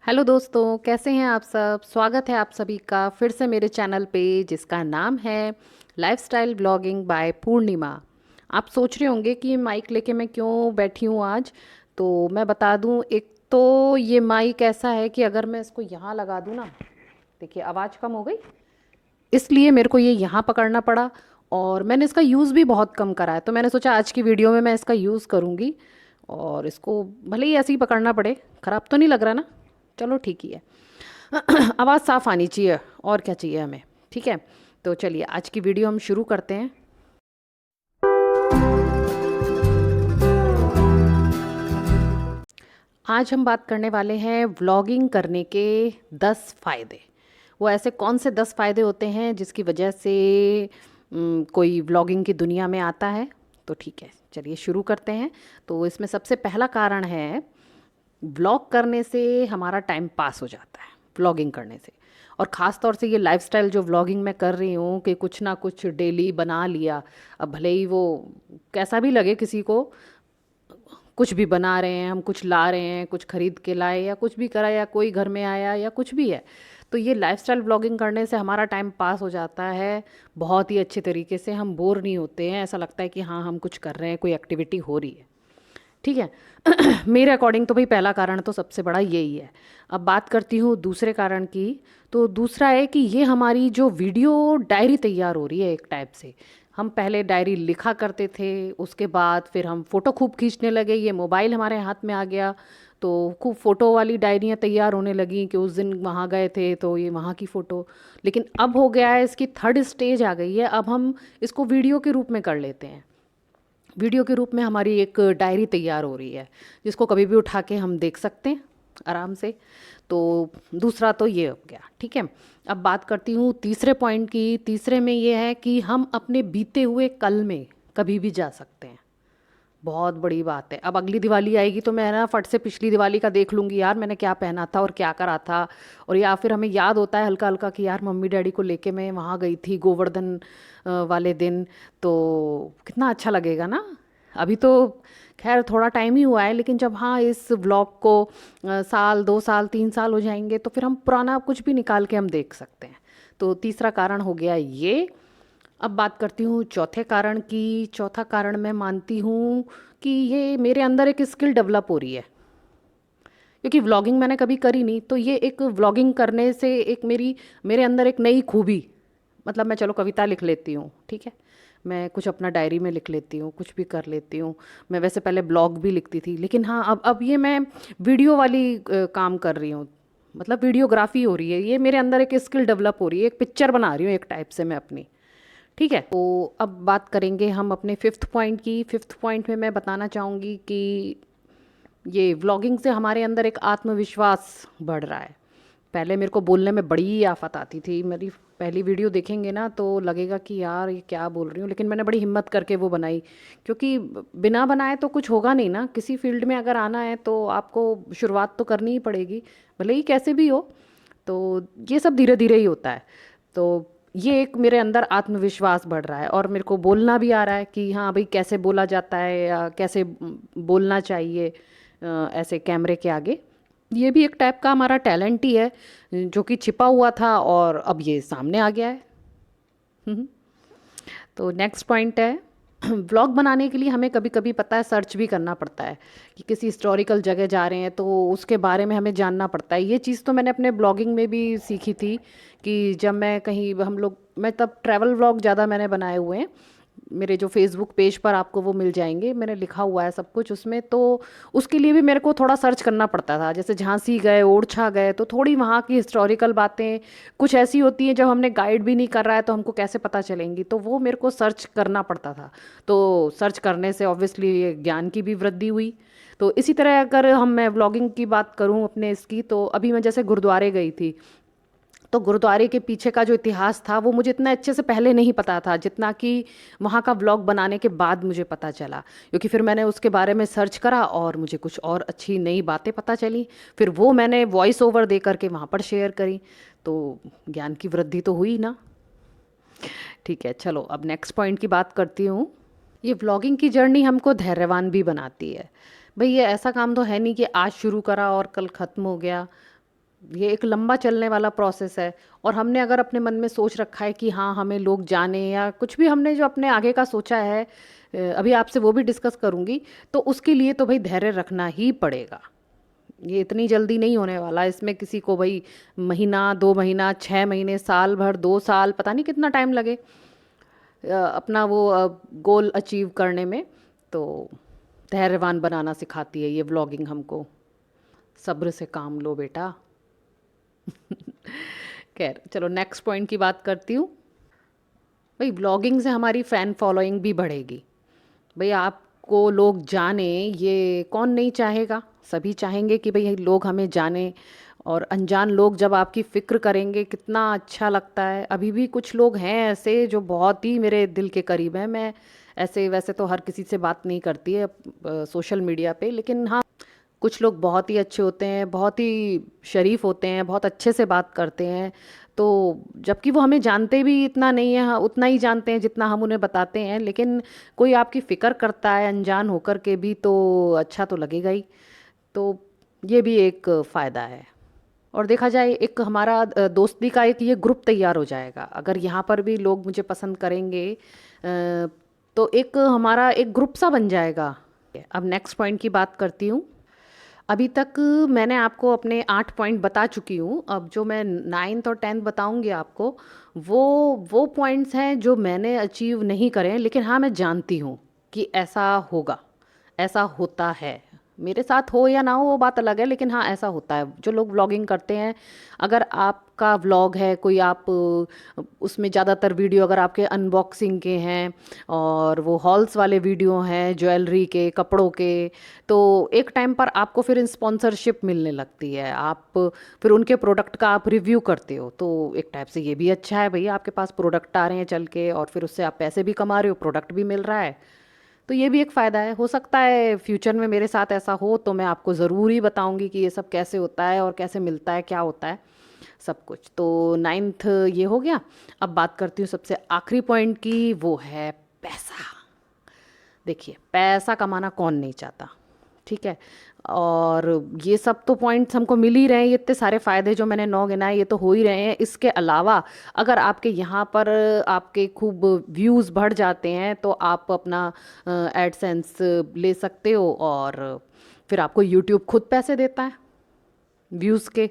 Hello दोस्तों, कैसे हैं आप सब। स्वागत है आप सभी का फिर से मेरे चैनल पे जिसका नाम है लाइफस्टाइल ब्लॉगिंग बाय पूर्णिमा। आप सोच रहे होंगे कि ये माइक लेके मैं क्यों बैठी हूँ आज। तो मैं बता दूँ, एक तो ये माइक ऐसा है कि अगर मैं इसको यहाँ लगा दूँ ना, देखिए आवाज़ कम हो गई, इसलिए मेरे को ये यहाँ पकड़ना पड़ा। और मैंने इसका यूज़ भी बहुत कम करा है, तो मैंने सोचा आज की वीडियो में मैं इसका यूज़ करूँगी। और इसको भले ही ऐसे ही पकड़ना पड़े, ख़राब तो नहीं लग रहा ना। चलो ठीक ही है। आवाज़ साफ आनी चाहिए, और क्या चाहिए हमें। ठीक है, तो चलिए आज की वीडियो हम शुरू करते हैं। आज हम बात करने वाले हैं व्लॉगिंग करने के 10 फ़ायदे। वो ऐसे कौन से 10 फ़ायदे होते हैं जिसकी वजह से कोई व्लॉगिंग की दुनिया में आता है। तो ठीक है, चलिए शुरू करते हैं। तो इसमें सबसे पहला कारण है, व्लॉग करने से हमारा टाइम पास हो जाता है। व्लॉगिंग करने से, और ख़ास तौर से ये लाइफस्टाइल जो व्लॉगिंग मैं कर रही हूँ कि कुछ ना कुछ डेली बना लिया। अब भले ही वो कैसा भी लगे किसी को, कुछ भी बना रहे हैं हम, कुछ ला रहे हैं, कुछ खरीद के लाए या कुछ भी करा, या कोई घर में आया या कुछ भी है, तो ये लाइफस्टाइल व्लॉगिंग करने से हमारा टाइम पास हो जाता है बहुत ही अच्छे तरीके से। हम बोर नहीं होते हैं, ऐसा लगता है कि हाँ हम कुछ कर रहे हैं, कोई एक्टिविटी हो रही है। ठीक है। मेरे अकॉर्डिंग तो भाई पहला कारण तो सबसे बड़ा यही है। अब बात करती हूँ दूसरे कारण की। तो दूसरा है कि ये हमारी जो वीडियो डायरी तैयार हो रही है एक टाइप से। हम पहले डायरी लिखा करते थे, उसके बाद फिर हम फ़ोटो खूब खींचने लगे, ये मोबाइल हमारे हाथ में आ गया तो खूब फ़ोटो वाली डायरियाँ तैयार होने लगी कि उस दिन वहाँ गए थे तो ये वहाँ की फ़ोटो। लेकिन अब हो गया है, इसकी थर्ड स्टेज आ गई है, अब हम इसको वीडियो के रूप में कर लेते हैं। वीडियो के रूप में हमारी एक डायरी तैयार हो रही है जिसको कभी भी उठा के हम देख सकते हैं आराम से। तो दूसरा तो ये हो गया। ठीक है, अब बात करती हूँ तीसरे पॉइंट की। तीसरे में ये है कि हम अपने बीते हुए कल में कभी भी जा सकते हैं। बहुत बड़ी बात है। अब अगली दिवाली आएगी तो मैं ना फट से पिछली दिवाली का देख लूँगी, यार मैंने क्या पहना था और क्या करा था। और या फिर हमें याद होता है हल्का हल्का कि यार मम्मी डैडी को लेके मैं वहाँ गई थी गोवर्धन वाले दिन, तो कितना अच्छा लगेगा ना। अभी तो खैर थोड़ा टाइम ही हुआ है, लेकिन जब हाँ इस व्लॉग को साल 2 साल 3 साल हो जाएंगे तो फिर हम पुराना कुछ भी निकाल के हम देख सकते हैं। तो तीसरा कारण हो गया ये। अब बात करती हूँ चौथे कारण की। चौथा कारण मैं मानती हूँ कि ये मेरे अंदर एक स्किल डेवलप हो रही है, क्योंकि व्लॉगिंग मैंने कभी करी नहीं, तो ये एक व्लॉगिंग करने से एक मेरे अंदर एक नई खूबी। मतलब मैं चलो कविता लिख लेती हूँ, ठीक है, मैं कुछ अपना डायरी में लिख लेती हूँ, कुछ भी कर लेती हूँ। मैं वैसे पहले ब्लॉग भी लिखती थी, लेकिन हाँ अब ये मैं वीडियो वाली काम कर रही हूँ। मतलब वीडियोग्राफी हो रही है, ये मेरे अंदर एक स्किल डेवलप हो रही है, एक पिक्चर बना रही हूँ एक टाइप से मैं अपनी। ठीक है, तो अब बात करेंगे हम अपने फिफ्थ पॉइंट की। फिफ्थ पॉइंट में मैं बताना चाहूँगी कि ये व्लॉगिंग से हमारे अंदर एक आत्मविश्वास बढ़ रहा है। पहले मेरे को बोलने में बड़ी आफत आती थी। मेरी पहली वीडियो देखेंगे ना तो लगेगा कि यार ये क्या बोल रही हूँ, लेकिन मैंने बड़ी हिम्मत करके वो बनाई। क्योंकि बिना बनाए तो कुछ होगा नहीं ना। किसी फील्ड में अगर आना है तो आपको शुरुआत तो करनी ही पड़ेगी, भले ही कैसे भी हो। तो ये सब धीरे धीरे ही होता है। तो ये एक मेरे अंदर आत्मविश्वास बढ़ रहा है, और मेरे को बोलना भी आ रहा है कि हाँ भाई कैसे बोला जाता है या कैसे बोलना चाहिए ऐसे कैमरे के आगे। ये भी एक टाइप का हमारा टैलेंट ही है जो कि छिपा हुआ था और अब ये सामने आ गया है। हम्म। तो नेक्स्ट पॉइंट है, व्लॉग बनाने के लिए हमें कभी कभी पता है सर्च भी करना पड़ता है कि किसी हिस्टोरिकल जगह जा रहे हैं तो उसके बारे में हमें जानना पड़ता है। ये चीज़ तो मैंने अपने ब्लॉगिंग में भी सीखी थी कि जब मैं कहीं हम लोग मैं तब ट्रैवल व्लॉग ज़्यादा मैंने बनाए हुए हैं। मेरे जो फेसबुक पेज पर आपको वो मिल जाएंगे, मैंने लिखा हुआ है सब कुछ उसमें। तो उसके लिए भी मेरे को थोड़ा सर्च करना पड़ता था। जैसे झांसी गए, ओरछा गए, तो थोड़ी वहाँ की हिस्टोरिकल बातें कुछ ऐसी होती हैं जब हमने गाइड भी नहीं कर रहा है तो हमको कैसे पता चलेंगी, तो वो मेरे को सर्च करना पड़ता था। तो सर्च करने से ऑब्वियसली ज्ञान की भी वृद्धि हुई। तो इसी तरह अगर मैं व्लॉगिंग की बात करूं अपने इसकी, तो अभी मैं जैसे गुरुद्वारे गई थी, तो गुरुद्वारे के पीछे का जो इतिहास था वो मुझे इतना अच्छे से पहले नहीं पता था जितना कि वहाँ का व्लॉग बनाने के बाद मुझे पता चला। क्योंकि फिर मैंने उसके बारे में सर्च करा और मुझे कुछ और अच्छी नई बातें पता चली, फिर वो मैंने वॉइस ओवर दे करके वहाँ पर शेयर करी। तो ज्ञान की वृद्धि तो हुई ना। ठीक है, चलो अब नेक्स्ट पॉइंट की बात करती हूँ। ये व्लॉगिंग की जर्नी हमको धैर्यवान भी बनाती है। भाई ये ऐसा काम तो है नहीं कि आज शुरू करा और कल ख़त्म हो गया। ये एक लंबा चलने वाला प्रोसेस है। और हमने अगर अपने मन में सोच रखा है कि हाँ हमें लोग जाने, या कुछ भी हमने जो अपने आगे का सोचा है, अभी आपसे वो भी डिस्कस करूँगी, तो उसके लिए तो भाई धैर्य रखना ही पड़ेगा। ये इतनी जल्दी नहीं होने वाला, इसमें किसी को भाई महीना, 2 महीना, 6 महीने, साल भर, 2 साल, पता नहीं कितना टाइम लगे अपना वो गोल अचीव करने में। तो धैर्यवान बनाना सिखाती है ये व्लॉगिंग हमको। सब्र से काम लो बेटा। खैर चलो नेक्स्ट पॉइंट की बात करती हूँ। भाई व्लॉगिंग से हमारी फ़ैन फॉलोइंग भी बढ़ेगी। भाई आपको लोग जाने, ये कौन नहीं चाहेगा, सभी चाहेंगे कि भाई लोग हमें जाने। और अनजान लोग जब आपकी फ़िक्र करेंगे कितना अच्छा लगता है। अभी भी कुछ लोग हैं ऐसे जो बहुत ही मेरे दिल के करीब हैं। मैं ऐसे वैसे तो हर किसी से बात नहीं करती है सोशल मीडिया पे, लेकिन हाँ कुछ लोग बहुत ही अच्छे होते हैं, बहुत ही शरीफ होते हैं, बहुत अच्छे से बात करते हैं। तो जबकि वो हमें जानते भी इतना नहीं है, हाँ उतना ही जानते हैं जितना हम उन्हें बताते हैं, लेकिन कोई आपकी फ़िक्र करता है अनजान होकर के भी, तो अच्छा तो लगेगा ही। तो ये भी एक फ़ायदा है। और देखा जाए एक हमारा दोस्ती का एक ये ग्रुप तैयार हो जाएगा अगर यहाँ पर भी लोग मुझे पसंद करेंगे, तो एक हमारा एक ग्रुप सा बन जाएगा। अब नेक्स्ट पॉइंट की बात करती हूँ। अभी तक मैंने आपको अपने 8 पॉइंट बता चुकी हूँ। अब जो मैं 9th और 10th बताऊँगी आपको, वो पॉइंट्स हैं जो मैंने अचीव नहीं करे हैं, लेकिन हाँ मैं जानती हूँ कि ऐसा होगा, ऐसा होता है। मेरे साथ हो या ना हो वो बात अलग है, लेकिन हाँ ऐसा होता है। जो लोग व्लॉगिंग करते हैं, अगर आपका व्लॉग है कोई, आप उसमें ज़्यादातर वीडियो अगर आपके अनबॉक्सिंग के हैं और वो हॉल्स वाले वीडियो हैं ज्वेलरी के, कपड़ों के, तो एक टाइम पर आपको फिर स्पॉन्सरशिप मिलने लगती है। आप फिर उनके प्रोडक्ट का आप रिव्यू करते हो, तो एक टाइप से ये भी अच्छा है भैया, आपके पास प्रोडक्ट आ रहे हैं चल के, और फिर उससे आप पैसे भी कमा रहे हो, प्रोडक्ट भी मिल रहा है। तो ये भी एक फ़ायदा है। हो सकता है फ्यूचर में मेरे साथ ऐसा हो तो मैं आपको ज़रूर ही बताऊंगी कि ये सब कैसे होता है और कैसे मिलता है, क्या होता है सब कुछ। तो 9th ये हो गया। अब बात करती हूँ सबसे आखिरी पॉइंट की, वो है पैसा। देखिए पैसा कमाना कौन नहीं चाहता, ठीक है। और ये सब तो पॉइंट्स हमको मिल ही रहे हैं, ये इतने सारे फ़ायदे जो मैंने 9 गिनाए ये तो हो ही रहे हैं। इसके अलावा अगर आपके यहाँ पर आपके खूब व्यूज़ बढ़ जाते हैं तो आप अपना एडसेंस ले सकते हो, और फिर आपको यूट्यूब खुद पैसे देता है व्यूज़ के,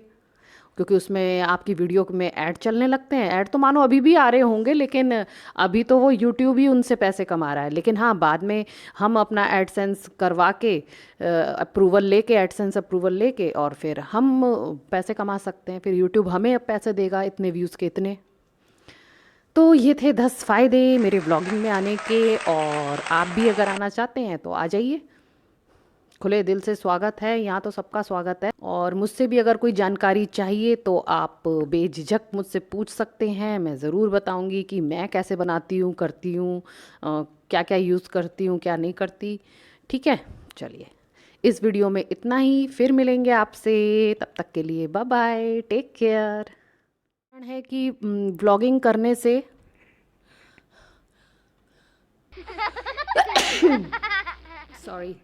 क्योंकि उसमें आपकी वीडियो में ऐड चलने लगते हैं। ऐड तो मानो अभी भी आ रहे होंगे, लेकिन अभी तो वो यूट्यूब ही उनसे पैसे कमा रहा है। लेकिन हाँ बाद में हम अपना एडसेंस करवा के अप्रूवल लेके, एडसेंस अप्रूवल लेके, और फिर हम पैसे कमा सकते हैं। फिर यूट्यूब हमें अब पैसे देगा इतने व्यूज़ के इतने। तो ये थे 10 फ़ायदे मेरे व्लॉगिंग में आने के। और आप भी अगर आना चाहते हैं तो आ जाइए, खुले दिल से स्वागत है, यहाँ तो सबका स्वागत है। और मुझसे भी अगर कोई जानकारी चाहिए तो आप बेझिझक मुझसे पूछ सकते हैं। मैं ज़रूर बताऊंगी कि मैं कैसे बनाती हूँ, करती हूँ, क्या क्या यूज़ करती हूँ, क्या नहीं करती। ठीक है, चलिए इस वीडियो में इतना ही, फिर मिलेंगे आपसे, तब तक के लिए बाय बाय, टेक केयर। है कि व्लॉगिंग करने से सॉरी